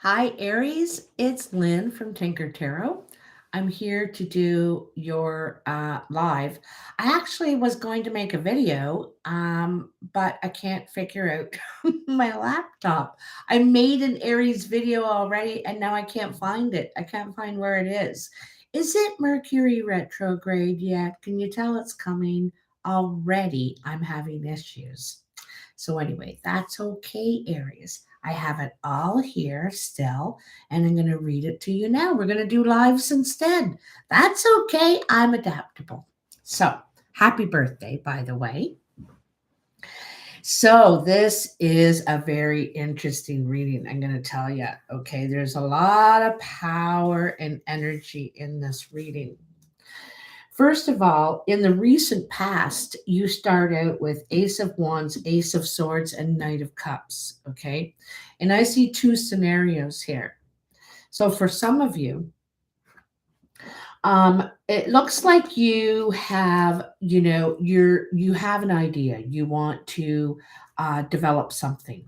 Hi, Aries. It's Lynn from Tinker Tarot. I'm here to do your live. I actually was going to make a video, but I can't figure out my laptop. I made an Aries video already, and now I can't find it. I can't find where it is. Is it Mercury retrograde yet? Can you tell it's coming? Already, I'm having issues. So, anyway, that's okay, Aries. I have it all here still, and I'm going to read it to you now. We're going to do lives instead. That's okay. I'm adaptable. So, happy birthday, by the way. So, this is a very interesting reading, I'm going to tell you. Okay, there's a lot of power and energy in this reading. First of all, in the recent past, you start out with Ace of Wands, Ace of Swords, and Knight of Cups. Okay. And I see two scenarios here. So for some of you, it looks like you have, you have an idea. You want to develop something.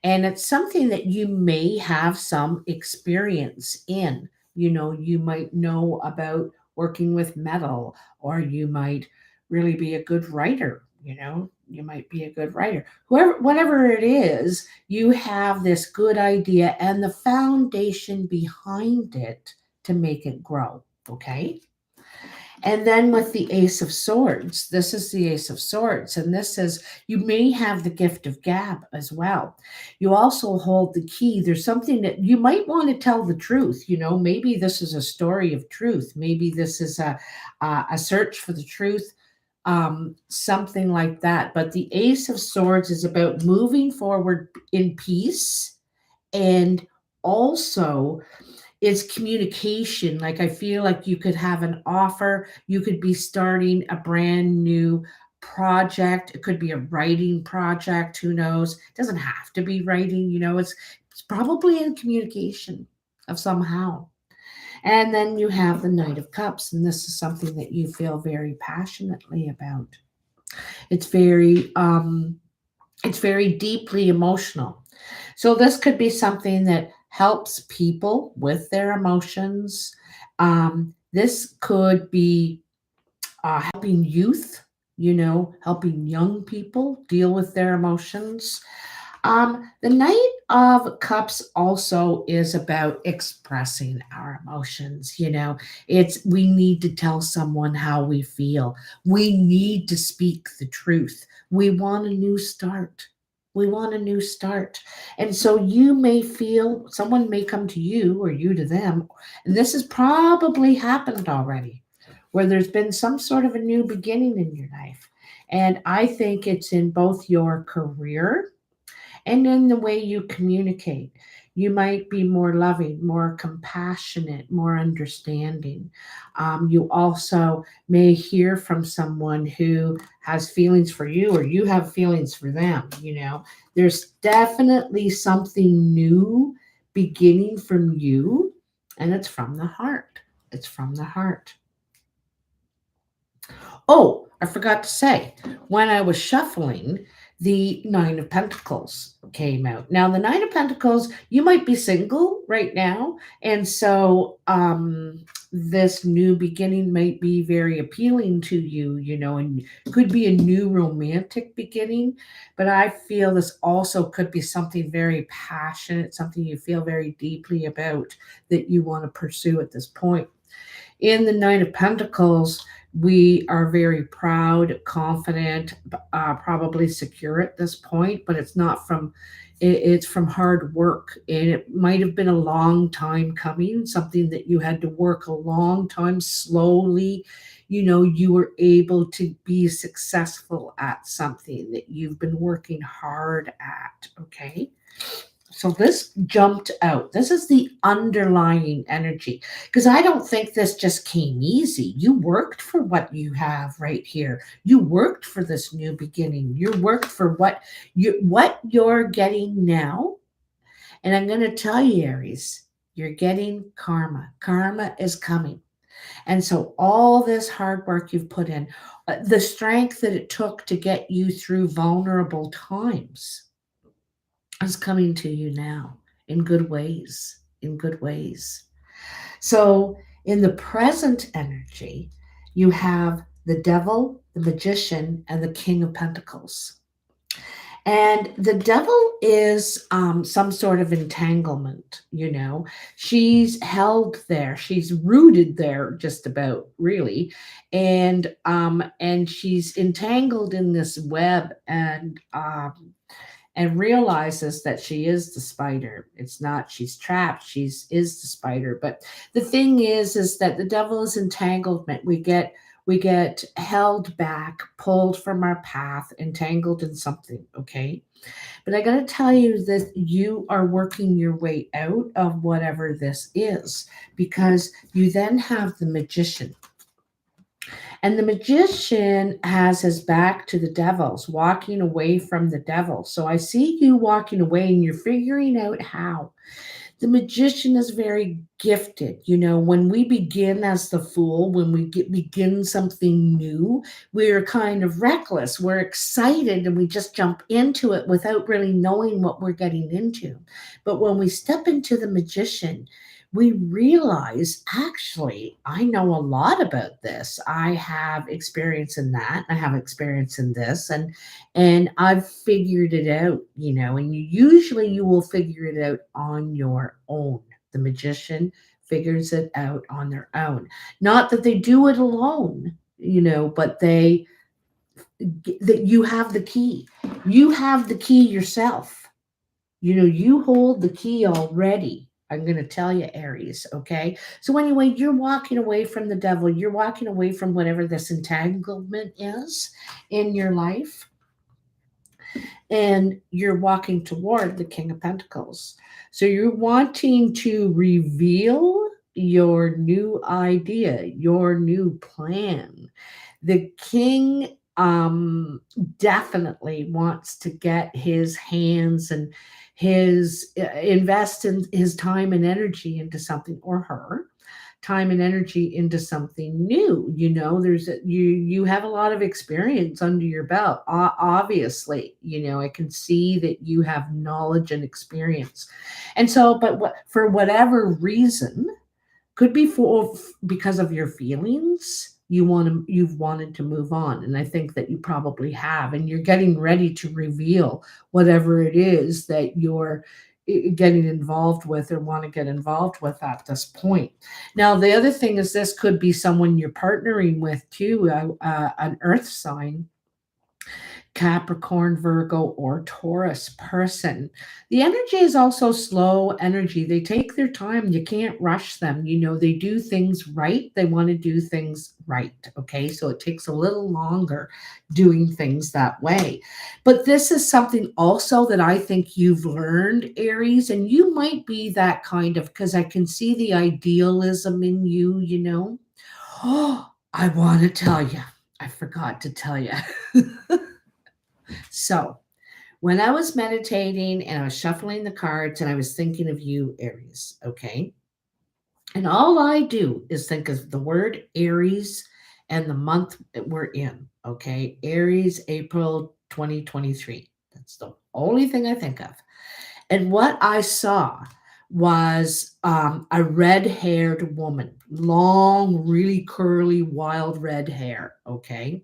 And it's something that you may have some experience in. You might know about working with metal, or you might really be a good writer. You might be a good writer. Whatever it is, you have this good idea and the foundation behind it to make it grow. Okay. And then with the Ace of Swords, this is the Ace of Swords. And this is, you may have the gift of gab as well. You also hold the key. There's something that you might want to tell the truth. Maybe this is a story of truth. Maybe this is a search for the truth, something like that. But the Ace of Swords is about moving forward in peace, and also is communication. Like, I feel like you could have an offer, you could be starting a brand new project. It could be a writing project, who knows? It doesn't have to be writing, it's probably in communication of somehow. And then you have the Knight of Cups, and this is something that you feel very passionately about. It's very deeply emotional. So this could be something that helps people with their emotions. This could be helping youth, helping young people deal with their emotions. The Knight of Cups also is about expressing our emotions. We need to tell someone how we feel. We need to speak the truth. We want a new start. We want a new start. And so you may feel, someone may come to you or you to them, and this has probably happened already, where there's been some sort of a new beginning in your life. And I think it's in both your career and in the way you communicate. You might be more loving, more compassionate, more understanding. You also may hear from someone who has feelings for you, or you have feelings for them. There's definitely something new beginning from you, and it's from the heart. It's from the heart. Oh, I forgot to say, when I was shuffling, the Nine of Pentacles came out. Now, the Nine of Pentacles, you might be single right now. And so this new beginning might be very appealing to you, and could be a new romantic beginning. But I feel this also could be something very passionate, something you feel very deeply about that you want to pursue at this point. In the Nine of Pentacles, we are very proud, confident, probably secure at this point, but it's not from, it's from hard work. And it might have been a long time coming, something that you had to work a long time, slowly. You were able to be successful at something that you've been working hard at. Okay. So this jumped out. This is the underlying energy, because I don't think this just came easy. You worked for what you have right here. You worked for this new beginning. You worked for what you're getting now. And I'm going to tell you, Aries, you're getting karma. Karma is coming. And so all this hard work you've put in, the strength that it took to get you through vulnerable times, is coming to you now. in good ways, in good ways. So in the present energy, you have the devil, the magician, and the king of pentacles. And the devil is some sort of entanglement, you know. She's held there, she's rooted there, just about really, and she's entangled in this web, and realizes that she is the spider. It's not she's trapped, she's is the spider. But the thing is that the devil is entanglement. We get held back, pulled from our path, entangled in something, okay? But I got to tell you that you are working your way out of whatever this is, because you then have the magician. And the magician has his back to the devils, walking away from the devil. So I see you walking away and you're figuring out how. The magician is very gifted. You know, when we begin as the fool, when begin something new, we're kind of reckless. We're excited and we just jump into it without really knowing what we're getting into. But when we step into the magician, we realize, actually, I know a lot about this. I have experience in that. I have experience in this, and I've figured it out, you know, and usually you will figure it out on your own. The magician figures it out on their own. Not that they do it alone, you know, but that you have the key. You have the key yourself. You know, you hold the key already. I'm going to tell you, Aries, okay? So, anyway, you're walking away from the devil. You're walking away from whatever this entanglement is in your life, and you're walking toward the King of Pentacles. So you're wanting to reveal your new idea, your new plan. The king definitely wants to get his hands and his invest in his time and energy into something, or her time and energy into something new. You know, you have a lot of experience under your belt. Obviously, you know, I can see that you have knowledge and experience. And so, but for whatever reason, could be because of your feelings, you've wanted to move on, and I think that you probably have, and you're getting ready to reveal whatever it is that you're getting involved with or want to get involved with at this point. Now, the other thing is, this could be someone you're partnering with too, an earth sign, Capricorn, Virgo, or Taurus person. The energy is also slow energy. They take their time. You can't rush them. You know, they do things right. They want to do things right. Okay. So it takes a little longer doing things that way. But this is something also that I think you've learned, Aries, and you might be that kind of, because I can see the idealism in you, you know. Oh, I want to tell you. I forgot to tell you. So, when I was meditating and I was shuffling the cards and I was thinking of you, Aries, okay? And all I do is think of the word Aries and the month that we're in, okay? Aries, April 2023. That's the only thing I think of. And what I saw was a red haired woman, long, really curly, wild red hair, okay?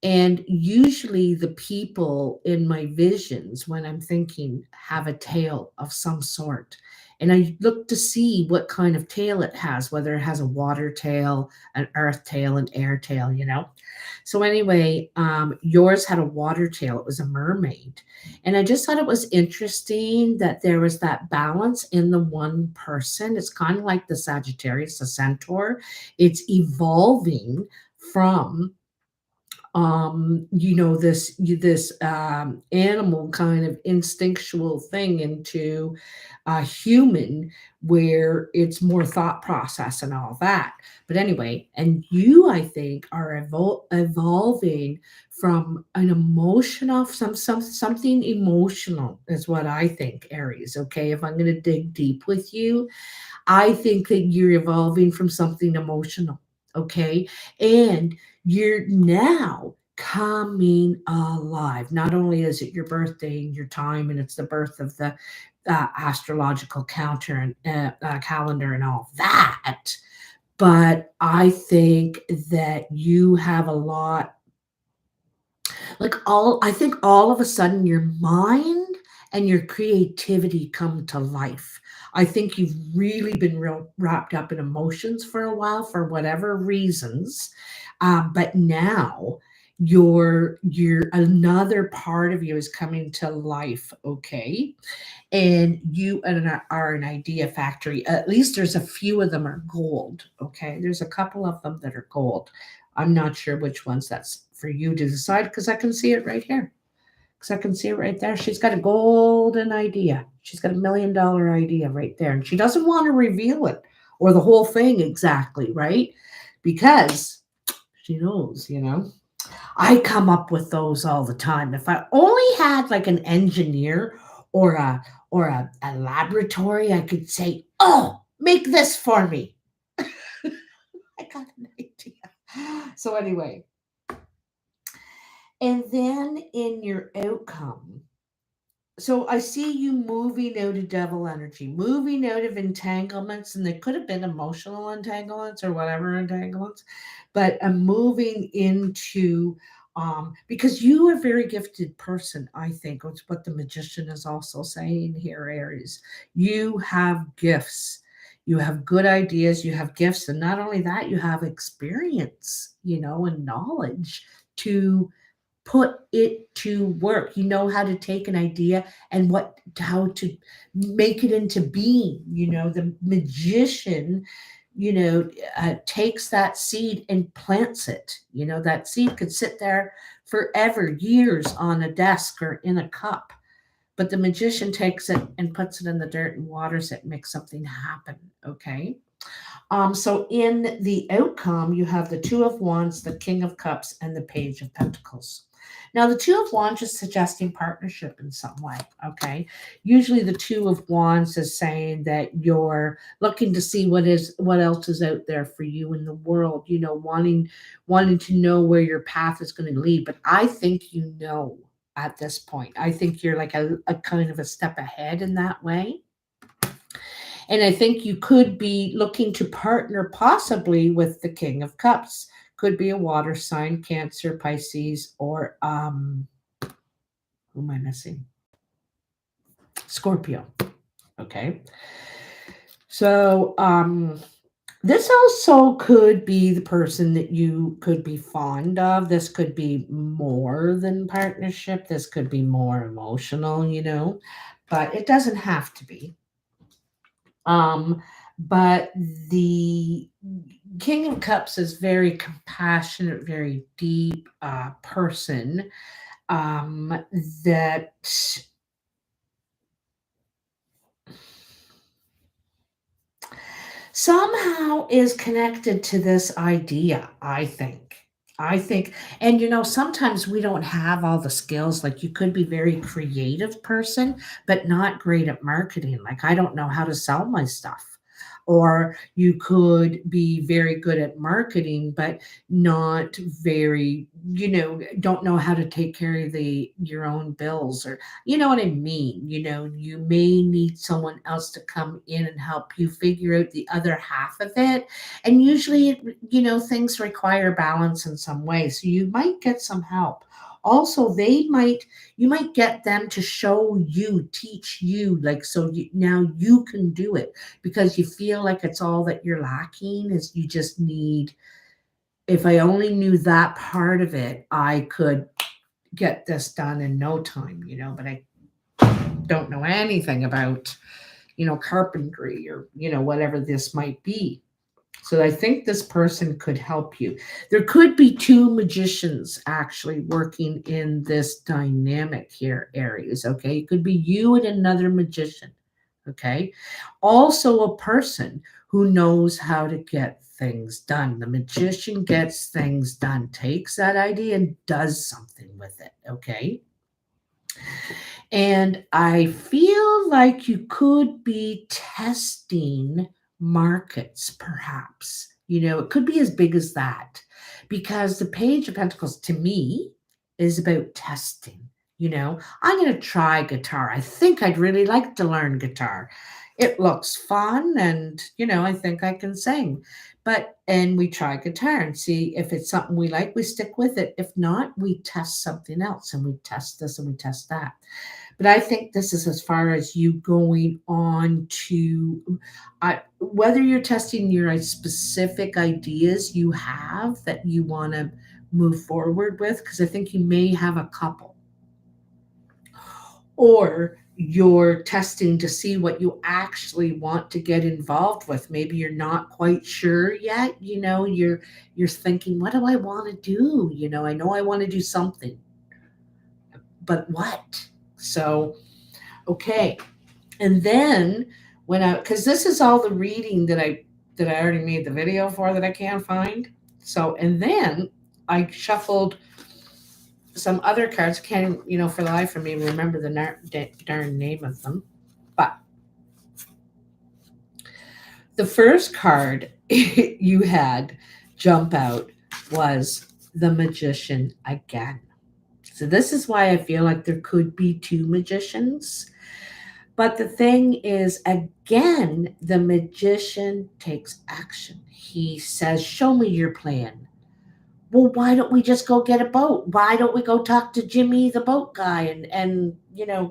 And usually the people in my visions, when I'm thinking, have a tail of some sort. And I look to see what kind of tail it has, whether it has a water tail, an earth tail, an air tail, you know. So anyway, yours had a water tail. It was a mermaid. And I just thought it was interesting that there was that balance in the one person. It's kind of like the Sagittarius, the centaur. It's evolving from you know, this animal kind of instinctual thing into a human, where it's more thought process and all that. But anyway, and you, I think, are evolving from an emotional, something emotional is what I think, Aries. Okay, if I'm going to dig deep with you, I think that you're evolving from something emotional. Okay, and you're now coming alive. Not only is it your birthday and your time, and it's the birth of the astrological counter and calendar and all that, but I think that you have a lot, like all, I think all of a sudden your mind and your creativity come to life. I think you've really been real wrapped up in emotions for a while for whatever reasons, but now your another part of you is coming to life. Okay, and you are an idea factory. At least there's a few of them are gold. Okay, there's a couple of them that are gold. I'm not sure which ones that's for you to decide because I can see it right here. Because I can see it right there. She's got a golden idea. She's got $1 million idea right there, and she doesn't want to reveal it or the whole thing exactly, right? Because she knows, I come up with those all the time. If I only had like an engineer or a laboratory, I could say, "Oh, make this for me." I got an idea. So anyway, and then in your outcome, so I see you moving out of devil energy, moving out of entanglements, and they could have been emotional entanglements or whatever entanglements, but moving into because you are a very gifted person, I think. It's what the magician is also saying here, Aries. You have gifts. You have good ideas, you have gifts, and not only that, you have experience, and knowledge to put it to work. You know how to take an idea and how to make it into being. The magician, takes that seed and plants it. That seed could sit there forever, years on a desk or in a cup. But the magician takes it and puts it in the dirt and waters it, makes something happen. Okay. So in the outcome, you have the Two of Wands, the King of Cups, and the Page of Pentacles. Now, the Two of Wands is suggesting partnership in some way. Okay. Usually, the Two of Wands is saying that you're looking to see what else is out there for you in the world. Wanting to know where your path is going to lead. But I think at this point. I think you're like a kind of a step ahead in that way. And I think you could be looking to partner possibly with the King of Cups. Could be a water sign, Cancer, Pisces, or who am I missing? Scorpio. Okay. So this also could be the person that you could be fond of. This could be more than partnership. This could be more emotional, but it doesn't have to be. But the King of Cups is very compassionate, very deep person that somehow is connected to this idea, I think. And sometimes we don't have all the skills. Like you could be very creative person, but not great at marketing. Like I don't know how to sell my stuff. Or you could be very good at marketing, but not very, don't know how to take care of your own bills, or you know what I mean. You may need someone else to come in and help you figure out the other half of it. And usually, things require balance in some way. So you might get some help. Also, you might get them to teach you, like, so now you can do it because you feel like it's all that you're lacking is you just need, if I only knew that part of it, I could get this done in no time, but I don't know anything about, carpentry or, whatever this might be. So I think this person could help you. There could be two magicians actually working in this dynamic here, Aries. Okay. It could be you and another magician. Okay. Also, a person who knows how to get things done. The magician gets things done, takes that idea and does something with it. Okay. And I feel like you could be testing markets, perhaps. It could be as big as that because the Page of Pentacles to me is about testing. I'm going to try guitar. I think I'd really like to learn guitar. It looks fun, and I think I can sing. And we try guitar and see if it's something we like, we stick with it. If not, we test something else, and we test this and we test that. But I think this is as far as you going on to whether you're testing your specific ideas you have that you want to move forward with, because I think you may have a couple, or you're testing to see what you actually want to get involved with. Maybe you're not quite sure yet. You're thinking, what do I want to do? I know I want to do something, but what? So, okay. And then because this is all the reading that I already made the video for that I can't find. So, and then I shuffled some other cards. Can't, for the life of me remember the darn name of them. But the first card you had jump out was the Magician again. So this is why I feel like there could be two magicians. But the thing is, again, the Magician takes action. He says, show me your plan. Well, why don't we just go get a boat? Why don't we go talk to Jimmy, the boat guy, and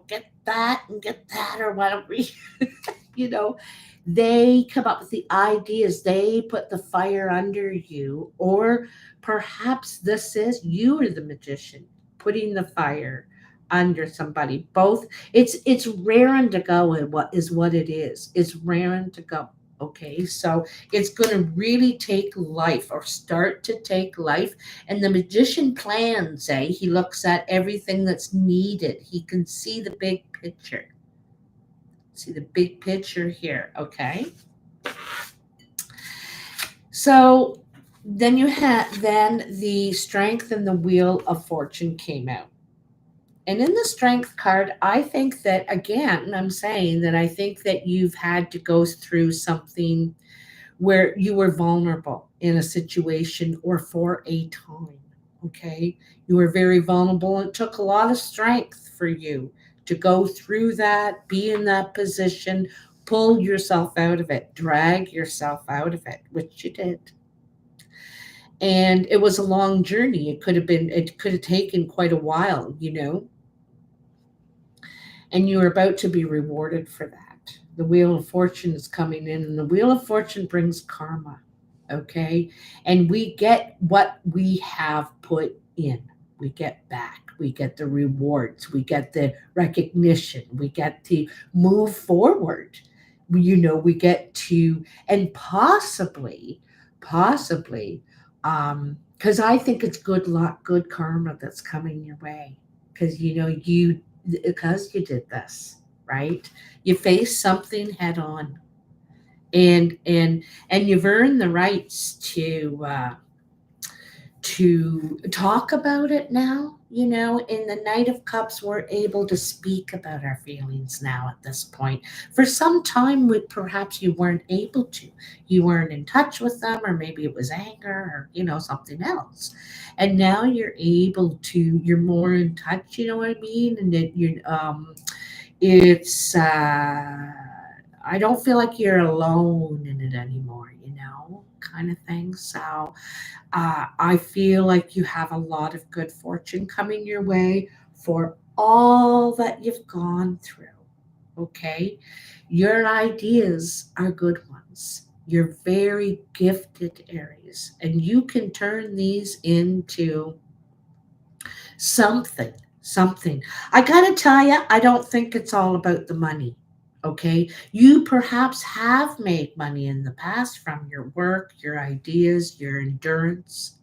get that and get that? Or why don't we, they come up with the ideas. They put the fire under you. Or perhaps this is you are the magician putting the fire under somebody. Both. It's raring to go, and what it is. It's raring to go. Okay, so it's going to really take life, or start to take life. And the magician plans, he looks at everything that's needed. He can see the big picture. See the big picture here, okay? So then the Strength and the Wheel of Fortune came out. And in the Strength card, I think that, again, I'm saying that I think that you've had to go through something where you were vulnerable in a situation or for a time, okay? You were very vulnerable. It took a lot of strength for you to go through that, be in that position, pull yourself out of it, drag yourself out of it, which you did. And it was a long journey. It could have taken quite a while, and you're about to be rewarded for that. The Wheel of Fortune is coming in, and the Wheel of Fortune brings karma, okay? And we get what we have put in. We get back. We get the rewards. We get the recognition. We get to move forward. We get to, and possibly, because I think it's good luck, good karma that's coming your way. Because because you did this, right? You face something head on, and you've earned the rights to talk about it now. In the Knight of Cups, we're able to speak about our feelings now at this point. For some time, perhaps you weren't able to. You weren't in touch with them, or maybe it was anger, or something else. And now you're able to. You're more in touch. You know what I mean? And it's. I don't feel like you're alone in it anymore. Kind of thing. So. I feel like you have a lot of good fortune coming your way for all that you've gone through. Okay? Your ideas are good ones. You're very gifted, Aries, and you can turn these into something. I got to tell you, I don't think it's all about the money. Okay, you perhaps have made money in the past from your work, your ideas, your endurance,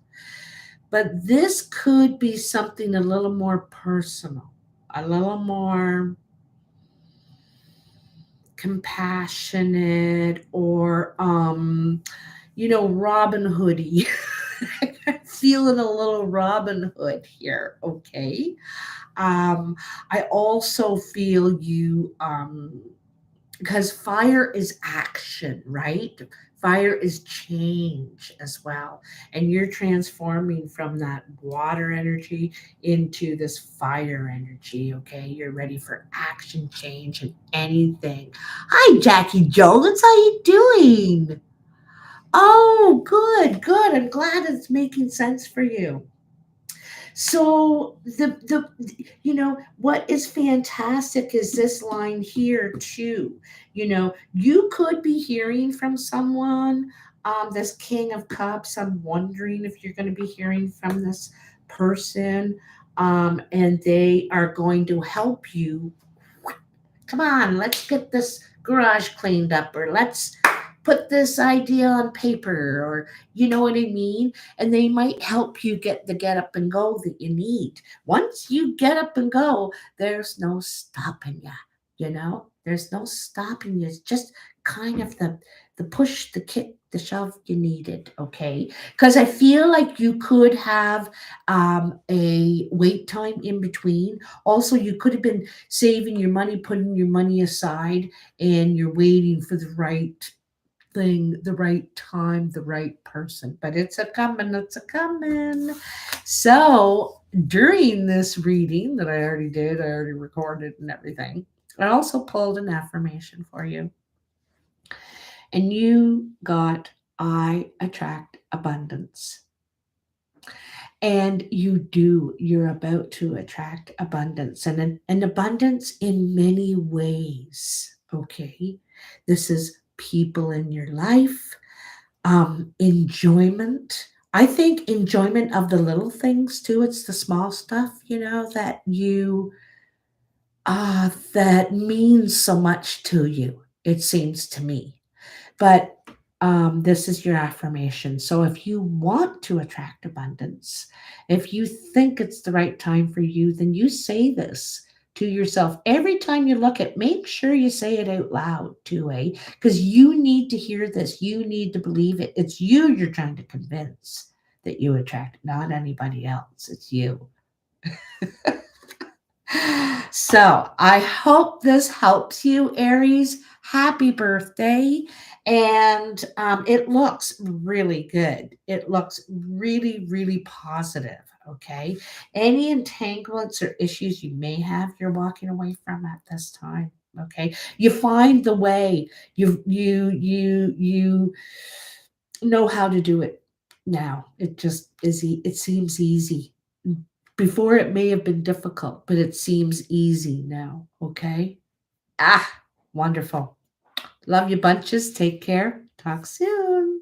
but this could be something a little more personal, a little more compassionate, or Robin Hoody. I'm feeling a little Robin Hood here. Okay, I also feel you because fire is action, right? Fire is change as well. And you're transforming from that water energy into this fire energy, okay? You're ready for action, change, and anything. Hi, Jackie Jones. How you doing? Oh, good, good. I'm glad it's making sense for you. So what is fantastic is this line here too. You could be hearing from someone, this King of Cups. I'm wondering if you're going to be hearing from this person, and they are going to help you. Come on, let's get this garage cleaned up, or let's put this idea on paper, or you know what I mean? And they might help you get the get up and go that you need. Once you get up and go, there's no stopping you. There's no stopping you. It's just kind of the push, the kick, the shove you needed, okay? Because I feel like you could have a wait time in between. Also, you could have been saving your money, putting your money aside, and you're waiting for the right thing, the right time, the right person. But it's a coming, it's a coming. So during this reading that I already did, I already recorded and everything, I also pulled an affirmation for you. And you got, I attract abundance. And you do, you're about to attract abundance, and an abundance in many ways. Okay. This is people in your life, enjoyment. I think enjoyment of the little things too. It's the small stuff, that means so much to you, it seems to me. But this is your affirmation. So if you want to attract abundance, if you think it's the right time for you, then you say this to yourself every time you look at. Make sure you say it out loud too, eh? Because you need to hear this. You need to believe it. It's you you're trying to convince that you attract, not anybody else. It's you. So I hope this helps you, Aries. Happy birthday. And it looks really good. It looks really, really positive. Okay. Any entanglements or issues you may have, you're walking away from at this time. Okay. You find the way. You know how to do it now. It just is. It seems easy. Before it may have been difficult, but it seems easy now. Okay. Ah, wonderful. Love you bunches. Take care. Talk soon.